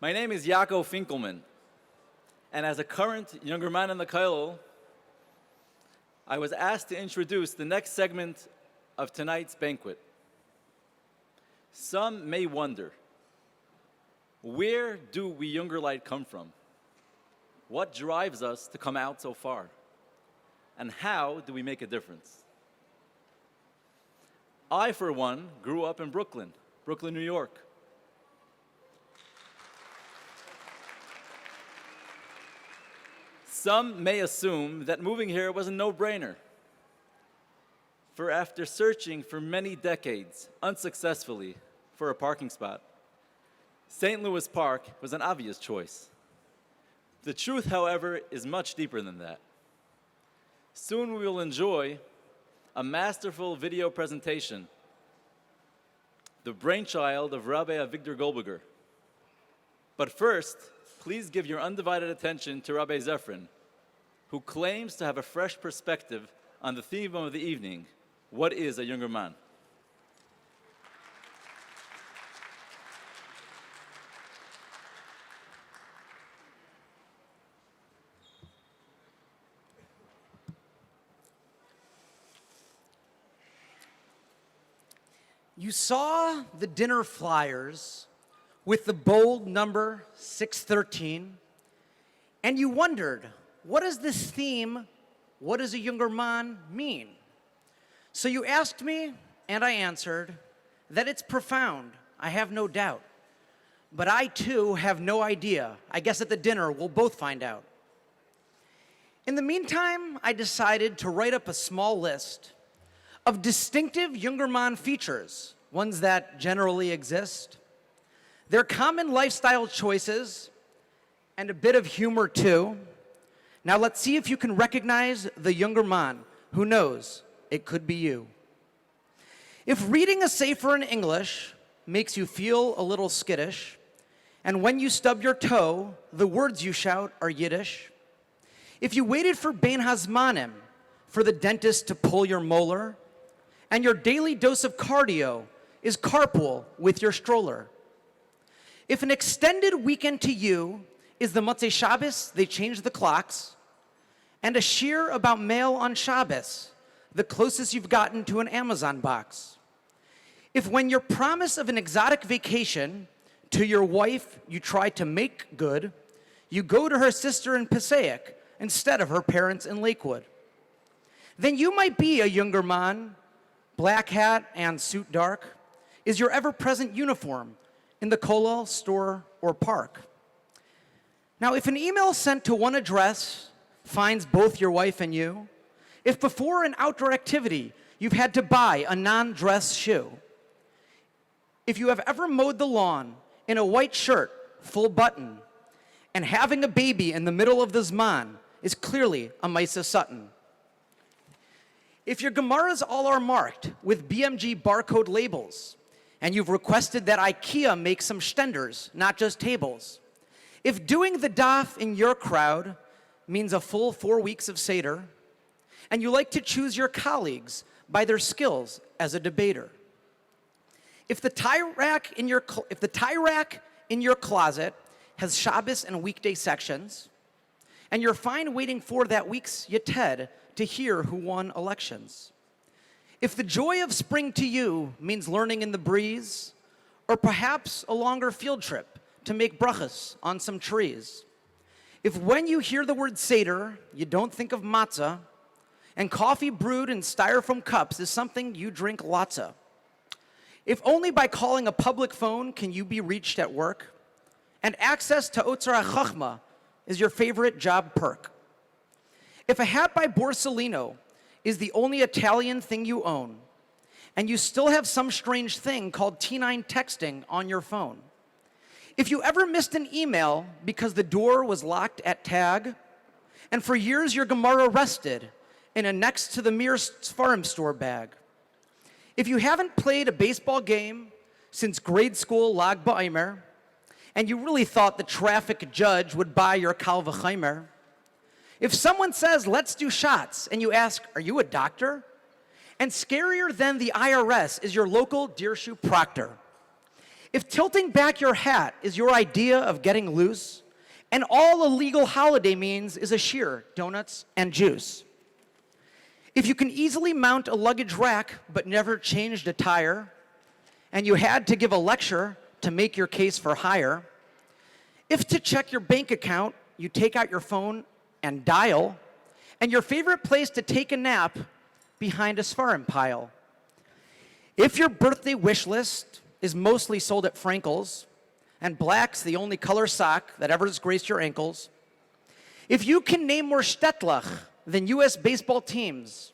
My name is Yaakov Finkelman, and as a current Yungerman in the Kollel, I was asked to introduce the next segment of tonight's banquet. Some may wonder, where do we Jungerlight come from? What drives us to come out so far? And how do we make a difference? I, for one, grew up in Brooklyn, New York. Some may assume that moving here was a no-brainer. For after searching for many decades, unsuccessfully, for a parking spot, St. Louis Park was an obvious choice. The truth, however, is much deeper than that. Soon we will enjoy a masterful video presentation, the brainchild of Rabbi Avigdor Goldberger. But first, please give your undivided attention to Rabbi Zeffren, who claims to have a fresh perspective on the theme of the evening, what is a Yungerman? You saw the dinner flyers with the bold number 613, and you wondered, what does this theme, what does a Yungerman mean? So you asked me, and I answered, that it's profound, I have no doubt. But I too have no idea. I guess at the dinner we'll both find out. In the meantime, I decided to write up a small list of distinctive Yungerman features, ones that generally exist, their common lifestyle choices, and a bit of humor too. Now let's see if you can recognize the Yungerman. Who knows? It could be you. If reading a sefer in English makes you feel a little skittish, and when you stub your toe, the words you shout are Yiddish, if you waited for Bein Hazmanim, for the dentist to pull your molar, and your daily dose of cardio is carpool with your stroller. If an extended weekend to you is the Motzei Shabbos, they change the clocks, and a shir about mail on Shabbos, the closest you've gotten to an Amazon box. If when your promise of an exotic vacation to your wife you try to make good, you go to her sister in Passaic instead of her parents in Lakewood, then you might be a Yungerman. Black hat and suit dark is your ever-present uniform in the Kollel store or park. Now, if an email sent to one address finds both your wife and you, if before an outdoor activity you've had to buy a non-dress shoe, if you have ever mowed the lawn in a white shirt, full button, and having a baby in the middle of the Zman is clearly a Maisa Sutton. If your Gemaras all are marked with BMG barcode labels, and you've requested that IKEA make some stenders, not just tables, if doing the daf in your crowd means a full 4 weeks of Seder, and you like to choose your colleagues by their skills as a debater, if the tie rack in your closet has Shabbos and weekday sections, and you're fine waiting for that week's Yated to hear who won elections. If the joy of spring to you means learning in the breeze, or perhaps a longer field trip to make brachas on some trees. If when you hear the word Seder, you don't think of matzah, and coffee brewed in styrofoam cups is something you drink lots of. If only by calling a public phone can you be reached at work, and access to Otzar HaChachma is your favorite job perk. If a hat by Borsalino is the only Italian thing you own, and you still have some strange thing called T9 texting on your phone. If you ever missed an email because the door was locked at tag, and for years your Gemara rested in a next to the Mir Sfarim store bag. If you haven't played a baseball game since grade school Lag Ba'omer, and you really thought the traffic judge would buy your Kal V'chaimer, if someone says, let's do shots, and you ask, are you a doctor? And scarier than the IRS is your local Dirshu proctor. If tilting back your hat is your idea of getting loose, and all a legal holiday means is a shear, donuts, and juice. If you can easily mount a luggage rack but never changed a tire, and you had to give a lecture to make your case for hire, if to check your bank account you take out your phone and dial, and your favorite place to take a nap behind a svarim pile. If your birthday wish list is mostly sold at Frankel's, and black's the only color sock that ever has graced your ankles, if you can name more Shtetlach than US baseball teams,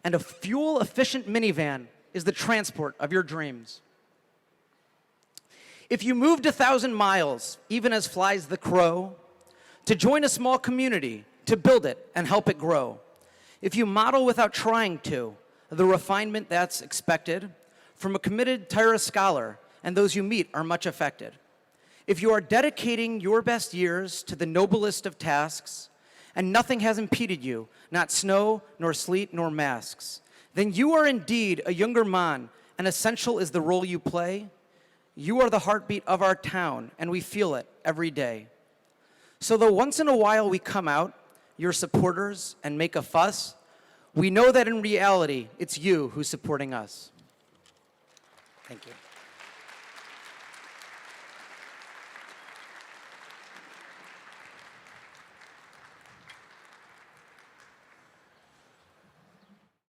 and a fuel-efficient minivan is the transport of your dreams. If you moved 1,000 miles, even as flies the crow, to join a small community, to build it and help it grow. If you model without trying to, the refinement that's expected from a committed Torah scholar, and those you meet are much affected. If you are dedicating your best years to the noblest of tasks, and nothing has impeded you, not snow, nor sleet, nor masks, then you are indeed a Yungerman, and essential is the role you play. You are the heartbeat of our town, and we feel it every day. So though once in a while we come out, your supporters, and make a fuss, we know that in reality, it's you who's supporting us. Thank you.